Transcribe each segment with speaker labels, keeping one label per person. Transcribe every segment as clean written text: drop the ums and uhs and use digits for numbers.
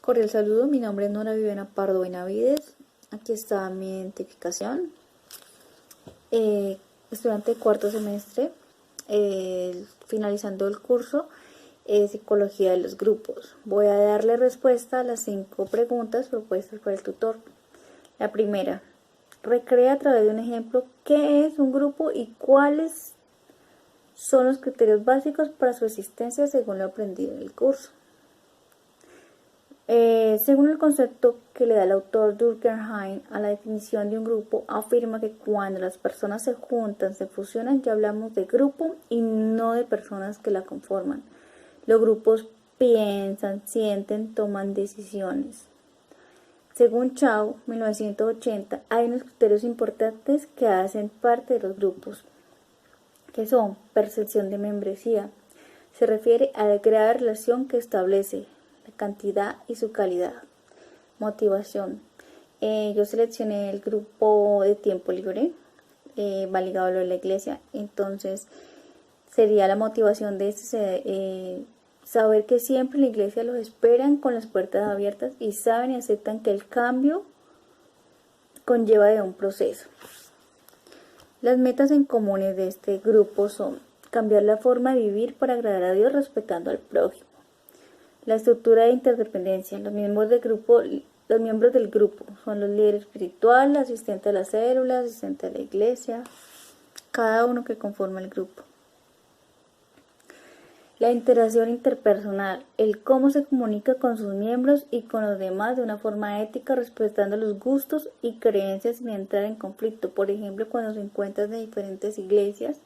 Speaker 1: Cordial saludo, mi nombre es Nora Viviana Pardo Benavides. Aquí está mi identificación. Estudiante de cuarto semestre, finalizando el curso Psicología de los Grupos. Voy a darle respuesta a las 5 preguntas propuestas por el tutor. La primera, recrea a través de un ejemplo qué es un grupo y cuáles son los criterios básicos para su existencia según lo aprendido en el curso. Según el concepto que le da el autor Durkheim a la definición de un grupo, afirma que cuando las personas se juntan, se fusionan, ya hablamos de grupo y no de personas que la conforman. Los grupos piensan, sienten, toman decisiones. Según Chao, 1980, hay unos criterios importantes que hacen parte de los grupos, que son percepción de membresía. Se refiere a la grado de relación que establece, la cantidad y su calidad. Motivación. Yo seleccioné el grupo de tiempo libre, va ligado a lo de la iglesia, entonces sería la motivación de saber que siempre en la iglesia los esperan con las puertas abiertas y saben y aceptan que el cambio conlleva de un proceso. Las metas en comunes de este grupo son cambiar la forma de vivir para agradar a Dios respetando al prójimo. La estructura de interdependencia. Los miembros del grupo son los líderes espirituales, asistente de la célula, asistente de la iglesia, cada uno que conforma el grupo. La interacción interpersonal, el cómo se comunica con sus miembros y con los demás de una forma ética, respetando los gustos y creencias sin entrar en conflicto. Por ejemplo, cuando se encuentran de diferentes iglesias,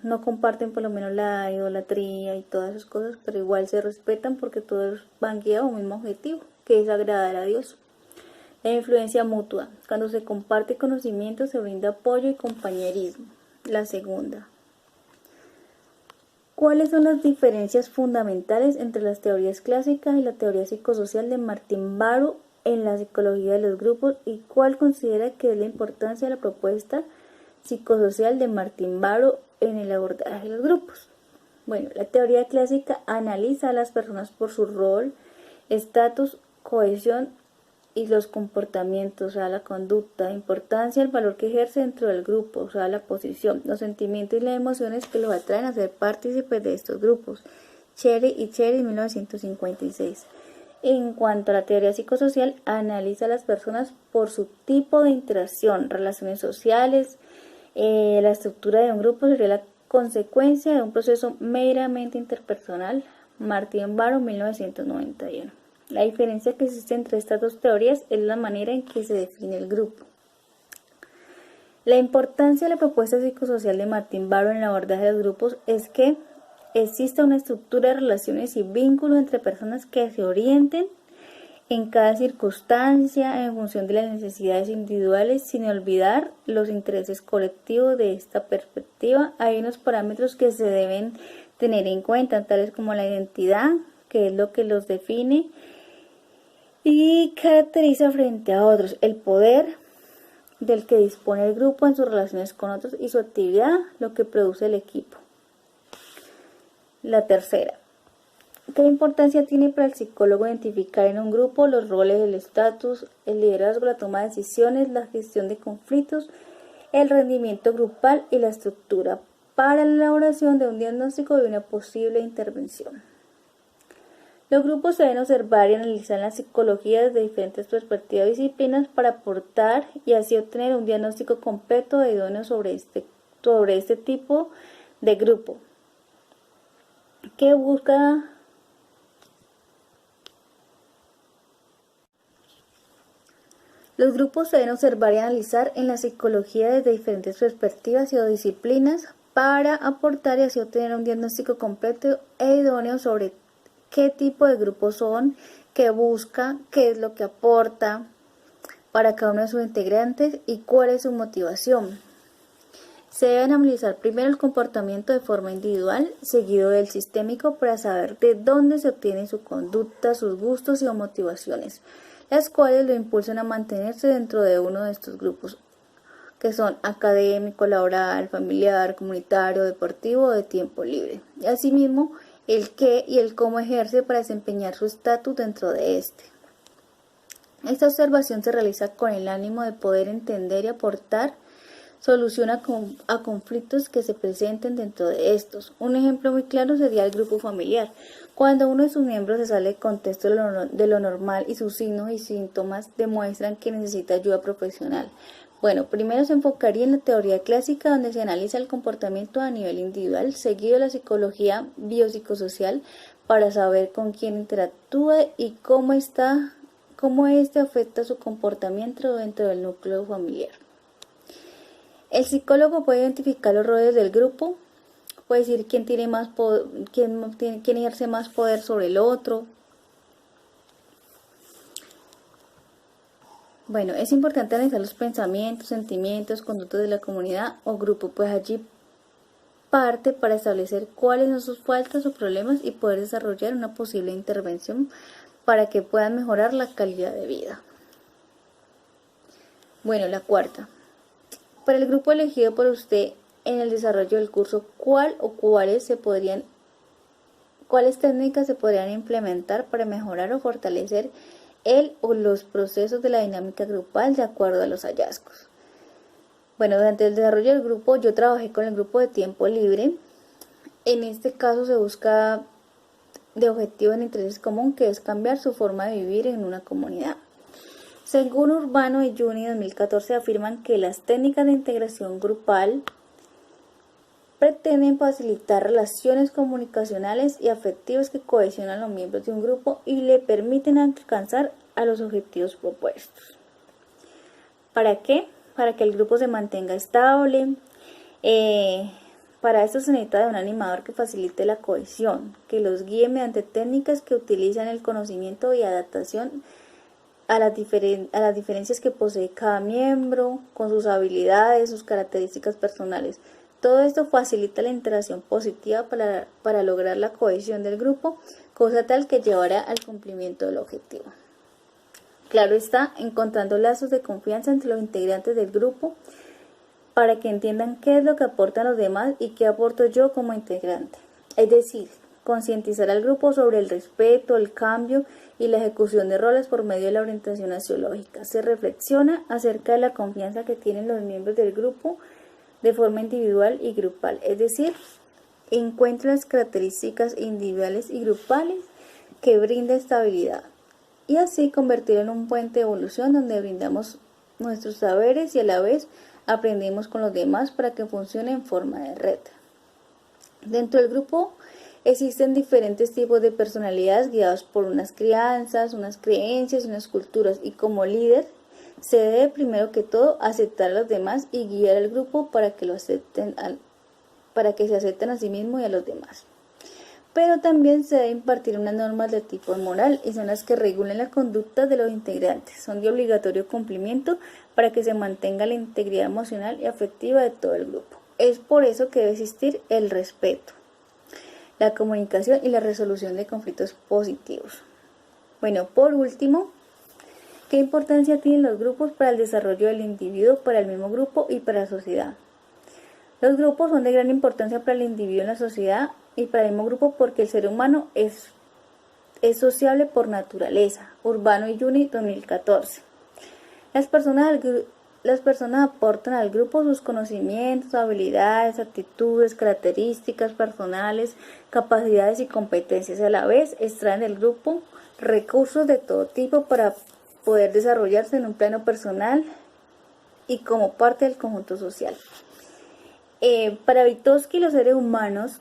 Speaker 1: no comparten por lo menos la idolatría y todas esas cosas, pero igual se respetan porque todos van guiados a un mismo objetivo, que es agradar a Dios. La influencia mutua, cuando se comparte conocimiento se brinda apoyo y compañerismo. La segunda. ¿Cuáles son las diferencias fundamentales entre las teorías clásicas y la teoría psicosocial de Martin Barrow en la psicología de los grupos y cuál considera que es la importancia de la propuesta psicosocial de Martin Barrow en el abordaje de los grupos? Bueno, la teoría clásica analiza a las personas por su rol, estatus, cohesión y los comportamientos, o sea, la conducta, importancia, el valor que ejerce dentro del grupo, o sea, la posición, los sentimientos y las emociones que los atraen a ser partícipes de estos grupos. Cherry y Cherry, 1956. En cuanto a la teoría psicosocial, analiza a las personas por su tipo de interacción, relaciones sociales. La estructura de un grupo sería la consecuencia de un proceso meramente interpersonal. Martin Barrow, 1991. La diferencia que existe entre estas dos teorías es la manera en que se define el grupo. La importancia de la propuesta psicosocial de Martin Barrow en el abordaje de los grupos es que exista una estructura de relaciones y vínculos entre personas que se orienten en cada circunstancia en función de las necesidades individuales sin olvidar los intereses colectivos. De esta perspectiva hay unos parámetros que se deben tener en cuenta, tales como la identidad, que es lo que los define y caracteriza frente a otros, el poder del que dispone el grupo en sus relaciones con otros y su actividad, lo que produce el equipo. La tercera. ¿Qué importancia tiene para el psicólogo identificar en un grupo los roles, el estatus, el liderazgo, la toma de decisiones, la gestión de conflictos, el rendimiento grupal y la estructura para la elaboración de un diagnóstico de una posible intervención? Los grupos se deben observar y analizar en la psicología desde diferentes perspectivas y disciplinas para aportar y así obtener un diagnóstico completo e idóneo sobre este tipo de grupo. ¿Qué busca? Los grupos se deben observar y analizar en la psicología desde diferentes perspectivas y o disciplinas para aportar y así obtener un diagnóstico completo e idóneo sobre qué tipo de grupos son, qué busca, qué es lo que aporta para cada uno de sus integrantes y cuál es su motivación. Se deben analizar primero el comportamiento de forma individual, seguido del sistémico para saber de dónde se obtiene su conducta, sus gustos y motivaciones, las cuales lo impulsan a mantenerse dentro de uno de estos grupos, que son académico, laboral, familiar, comunitario, deportivo o de tiempo libre. Y asimismo, el qué y el cómo ejerce para desempeñar su estatus dentro de este. Esta observación se realiza con el ánimo de poder entender y aportar solución a conflictos que se presenten dentro de estos. Un ejemplo muy claro sería el grupo familiar. Cuando uno de sus miembros se sale del contexto de lo normal y sus signos y síntomas demuestran que necesita ayuda profesional. Bueno, primero se enfocaría en la teoría clásica, donde se analiza el comportamiento a nivel individual, seguido la psicología biopsicosocial para saber con quién interactúa y cómo éste afecta su comportamiento dentro del núcleo familiar. El psicólogo puede identificar los roles del grupo, puede decir quién tiene más poder, quién ejerce más poder sobre el otro. Bueno, es importante analizar los pensamientos, sentimientos, conductas de la comunidad o grupo, pues allí parte para establecer cuáles son sus faltas o problemas y poder desarrollar una posible intervención para que puedan mejorar la calidad de vida. Bueno, la cuarta. Para el grupo elegido por usted en el desarrollo del curso, ¿cuáles técnicas se podrían implementar para mejorar o fortalecer el o los procesos de la dinámica grupal de acuerdo a los hallazgos? Bueno, durante el desarrollo del grupo yo trabajé con el grupo de tiempo libre. En este caso se busca de objetivo en interés común, que es cambiar su forma de vivir en una comunidad. Según Urbano y Juni 2014 afirman que las técnicas de integración grupal pretenden facilitar relaciones comunicacionales y afectivas que cohesionan a los miembros de un grupo y le permiten alcanzar a los objetivos propuestos. ¿Para qué? Para que el grupo se mantenga estable. Para esto se necesita de un animador que facilite la cohesión, que los guíe mediante técnicas que utilizan el conocimiento y adaptación a las diferencias que posee cada miembro, con sus habilidades, sus características personales. Todo esto facilita la interacción positiva para lograr la cohesión del grupo, cosa tal que llevará al cumplimiento del objetivo. Claro está, encontrando lazos de confianza entre los integrantes del grupo para que entiendan qué es lo que aportan los demás y qué aporto yo como integrante. Es decir, concientizar al grupo sobre el respeto, el cambio y la ejecución de roles por medio de la orientación axiológica. Se reflexiona acerca de la confianza que tienen los miembros del grupo de forma individual y grupal, es decir, encuentra las características individuales y grupales que brinda estabilidad y así convertirlo en un puente de evolución donde brindamos nuestros saberes y a la vez aprendemos con los demás para que funcione en forma de red. Dentro del grupo existen diferentes tipos de personalidades guiados por unas crianzas, unas creencias y unas culturas, y como líder se debe primero que todo aceptar a los demás y guiar al grupo para que se acepten a sí mismo y a los demás. Pero también se debe impartir unas normas de tipo moral y son las que regulan la conducta de los integrantes. Son de obligatorio cumplimiento para que se mantenga la integridad emocional y afectiva de todo el grupo. Es por eso que debe existir el respeto, la comunicación y la resolución de conflictos positivos. Bueno, por último, ¿qué importancia tienen los grupos para el desarrollo del individuo, para el mismo grupo y para la sociedad? Los grupos son de gran importancia para el individuo en la sociedad y para el mismo grupo porque el ser humano es sociable por naturaleza. Urbano y Juni 2014. Las personas aportan al grupo sus conocimientos, habilidades, actitudes, características personales, capacidades y competencias. A la vez extraen del grupo recursos de todo tipo para poder desarrollarse en un plano personal y como parte del conjunto social. Para Vygotsky, los seres humanos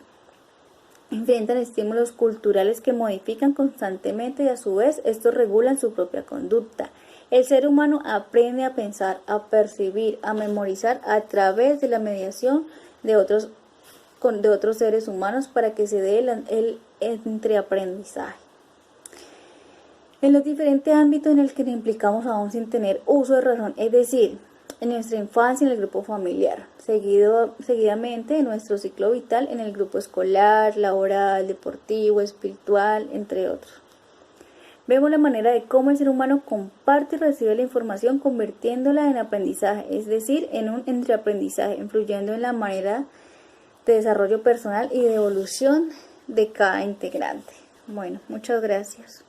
Speaker 1: enfrentan estímulos culturales que modifican constantemente y a su vez estos regulan su propia conducta. El ser humano aprende a pensar, a percibir, a memorizar a través de la mediación de otros seres humanos para que se dé el entreaprendizaje. En los diferentes ámbitos en el que nos implicamos aún sin tener uso de razón, es decir, en nuestra infancia en el grupo familiar, seguidamente en nuestro ciclo vital en el grupo escolar, laboral, deportivo, espiritual, entre otros. Vemos la manera de cómo el ser humano comparte y recibe la información convirtiéndola en aprendizaje, es decir, en un entreaprendizaje, influyendo en la manera de desarrollo personal y de evolución de cada integrante. Bueno, muchas gracias.